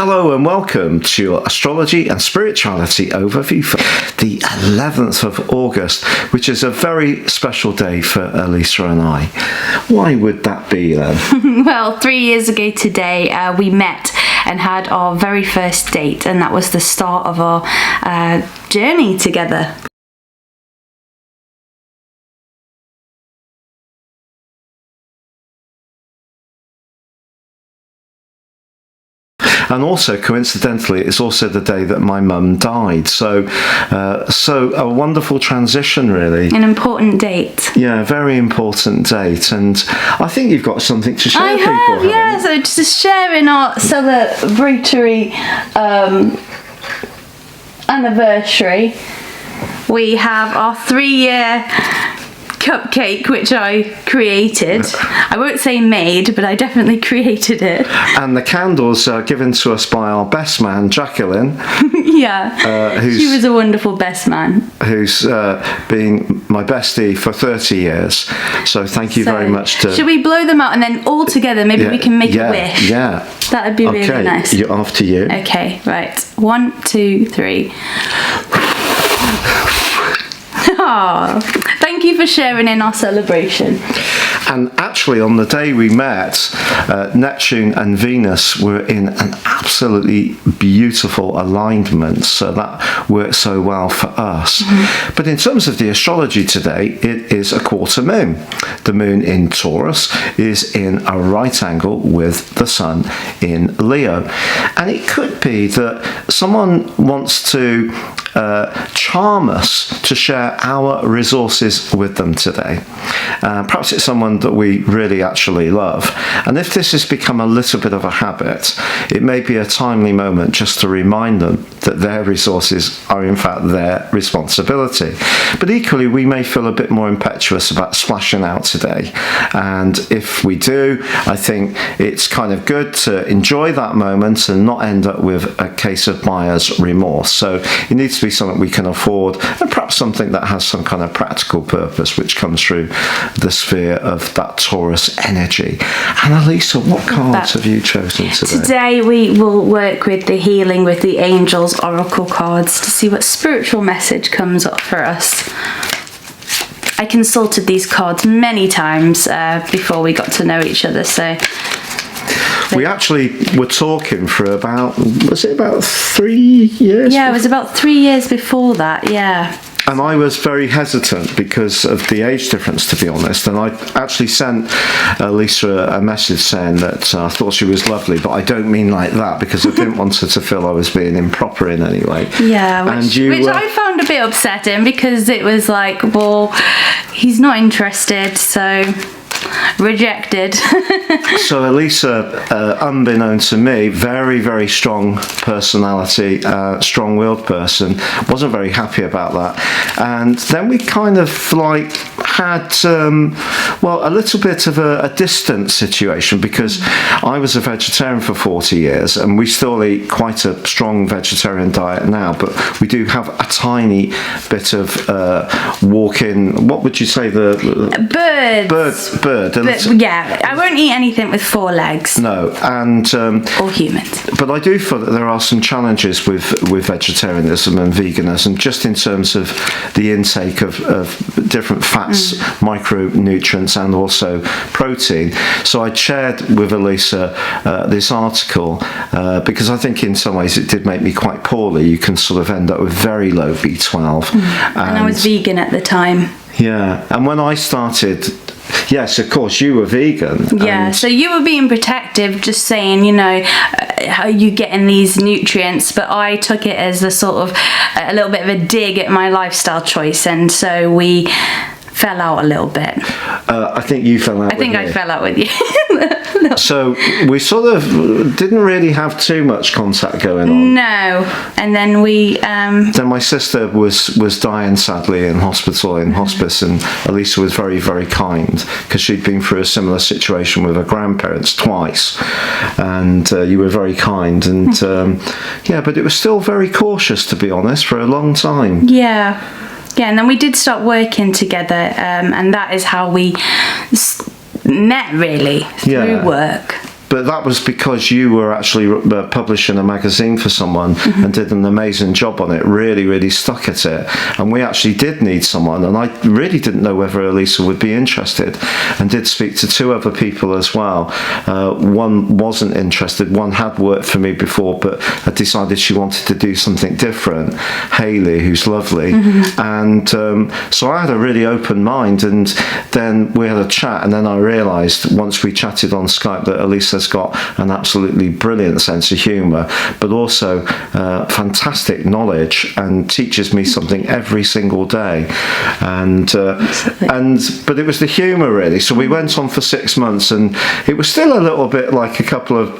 Hello and welcome to your Astrology and Spirituality overview for the 11th of August, which is a very special day for Elisa and I. Why would that be then? Well, 3 years ago today, we met and had our very first date, and that was the start of our journey together. And also, coincidentally, it's also the day that my mum died. So a wonderful transition, really. An important date. Yeah, a very important date. And I think you've got something to share with people, yeah. So just sharing our celebratory anniversary. We have our 3-year cupcake, which I created. I won't say made, but I definitely created it. And the candles are given to us by our best man, Jacqueline. Yeah, she was a wonderful best man. Who's been my bestie for 30 years. So thank you very much to... Should we blow them out and then all together maybe we can make a wish? Yeah. That would be really nice. Okay, after you. Okay, right. 1, 2, 3. Oh, thank you for sharing in our celebration. And actually, on the day we met, Neptune and Venus were in an absolutely beautiful alignment, so that worked so well for us. Mm-hmm. But in terms of the astrology today, it is a quarter moon. The moon in Taurus is in a right angle with the sun in Leo. And it could be that someone wants to charm us to share our resources with them today. Perhaps it's someone that we really actually love. And if this has become a little bit of a habit, it may be a timely moment just to remind them that their resources are in fact their responsibility. But equally, we may feel a bit more impetuous about splashing out today. And if we do, I think it's kind of good to enjoy that moment and not end up with a case of buyer's remorse. So it needs to be something we can afford, and perhaps something that has some kind of practical purpose, which comes through the sphere of that Taurus energy. And Elisa, what cards have you chosen today? Today we will work with the Healing with the Angels Oracle cards to see what spiritual message comes up for us. I consulted these cards many times before we got to know each other, so... We actually were talking for was it about 3 years? Yeah, it was about 3 years before that, yeah. And I was very hesitant because of the age difference, to be honest. And I actually sent Lisa a message saying that I thought she was lovely, but I don't mean like that, because I didn't want her to feel I was being improper in any way. Yeah, which I found a bit upsetting, because it was like, well, he's not interested, so... rejected. So Elisa, unbeknown to me, very, very strong personality, strong-willed person, wasn't very happy about that. And then we kind of like had, a little bit of a distant situation, because I was a vegetarian for 40 years and we still eat quite a strong vegetarian diet now, but we do have a tiny bit of walk-in, what would you say, bird. Yeah, I won't eat anything with 4 legs. No, and or humans. But I do feel that there are some challenges with vegetarianism and veganism, just in terms of the intake of different fats, micronutrients, and also protein. So I shared with Elisa this article because I think in some ways it did make me quite poorly. You can sort of end up with very low B12. And I was vegan at the time. Yeah, and when I started... Yes, of course, you were vegan. Yeah, so you were being protective, just saying, are you getting these nutrients? But I took it as a sort of a little bit of a dig at my lifestyle choice, and so we fell out a little bit. I think you fell out with me. I fell out with you. No. So we sort of didn't really have too much contact going on. No, and then we... Then my sister was dying sadly in hospice, and Elisa was very, very kind, because she'd been through a similar situation with her grandparents twice, and you were very kind, and but it was still very cautious, to be honest, for a long time. Yeah, and then we did start working together, and that is how we met, really, through work. but that was because you were actually publishing a magazine for someone and did an amazing job on it, really stuck at it. And we actually did need someone, and I really didn't know whether Elisa would be interested, and did speak to 2 other people as well. One wasn't interested, one had worked for me before but had decided she wanted to do something different, Hayley, who's lovely. And so I had a really open mind, and then we had a chat, and then I realised once we chatted on Skype that Elisa's got an absolutely brilliant sense of humour, but also fantastic knowledge, and teaches me something every single day. But it was the humour really. So we went on for 6 months, and it was still a little bit like a couple of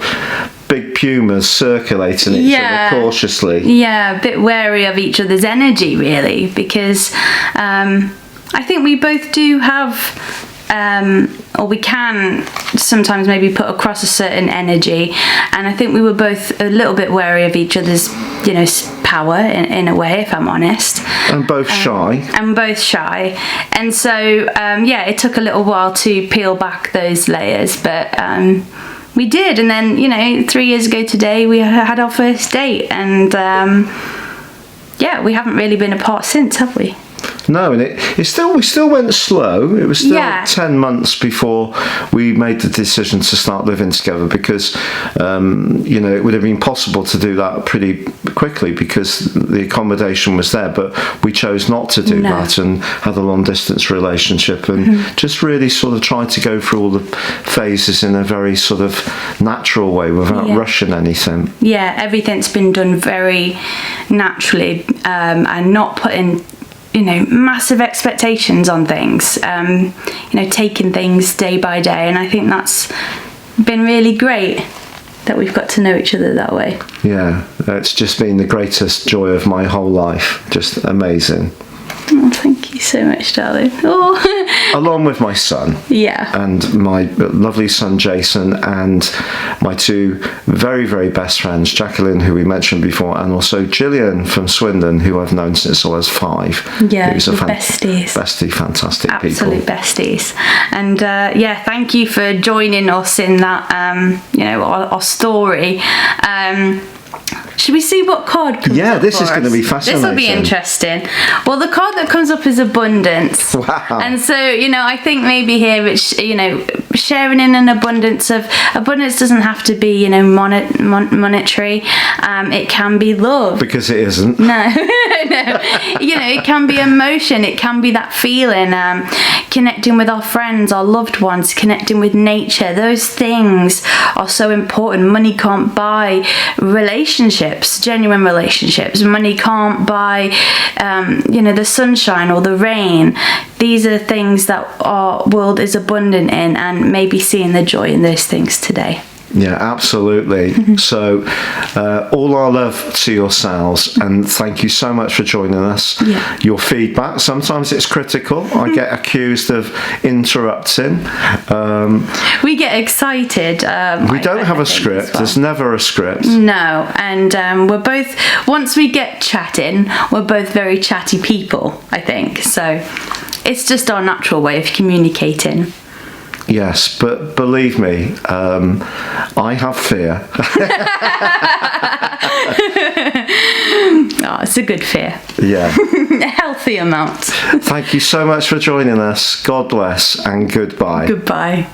big pumas circulating each other cautiously. Yeah, a bit wary of each other's energy really, because I think we both do have, or we can sometimes maybe put across a certain energy, and I think we were both a little bit wary of each other's, you know, power in a way, if I'm honest. And both shy. And so, it took a little while to peel back those layers, but we did. And then, you know, 3 years ago today, we had our first date, and we haven't really been apart since, have we? No, and we still went slow. It was still 10 months before we made the decision to start living together, because it would have been possible to do that pretty quickly because the accommodation was there, but we chose not to do that and had a long distance relationship, and just really sort of tried to go through all the phases in a very sort of natural way without rushing anything. Yeah, everything's been done very naturally, and not putting, you know, massive expectations on things, taking things day by day, and I think that's been really great that we've got to know each other that way. Yeah, it's just been the greatest joy of my whole life. Just amazing. Oh, thank you so much, darling. Oh. Along with my son. Yeah. And my lovely son, Jason, and my 2 very, very best friends, Jacqueline, who we mentioned before, and also Gillian from Swindon, who I've known since I was 5. Yeah, besties. Fantastic people. Absolute besties. And thank you for joining us in that, our story. Should we see what card comes up this for is going to be fascinating. This will be interesting. Well, the card that comes up is abundance. Wow. And so, I think maybe here it's, sharing in an abundance doesn't have to be, monetary. It can be love. Because it isn't. No. It can be emotion. It can be that feeling, connecting with our friends, our loved ones, connecting with nature. Those things are so important. Money can't buy relationships, genuine relationships. Money can't buy, the sunshine or the rain. These are things that our world is abundant in, and maybe seeing the joy in those things today. Yeah, absolutely. So all our love to yourselves, and thank you so much for joining us. Your feedback, sometimes it's critical. I get accused of interrupting. We get excited. We don't have a script. There's never a script. No, and we're both, once we get chatting, we're both very chatty people, I think. So it's just our natural way of communicating. Yes, but believe me, I have fear. Oh, it's a good fear. Yeah. A healthy amount. Thank you so much for joining us. God bless and goodbye. Goodbye.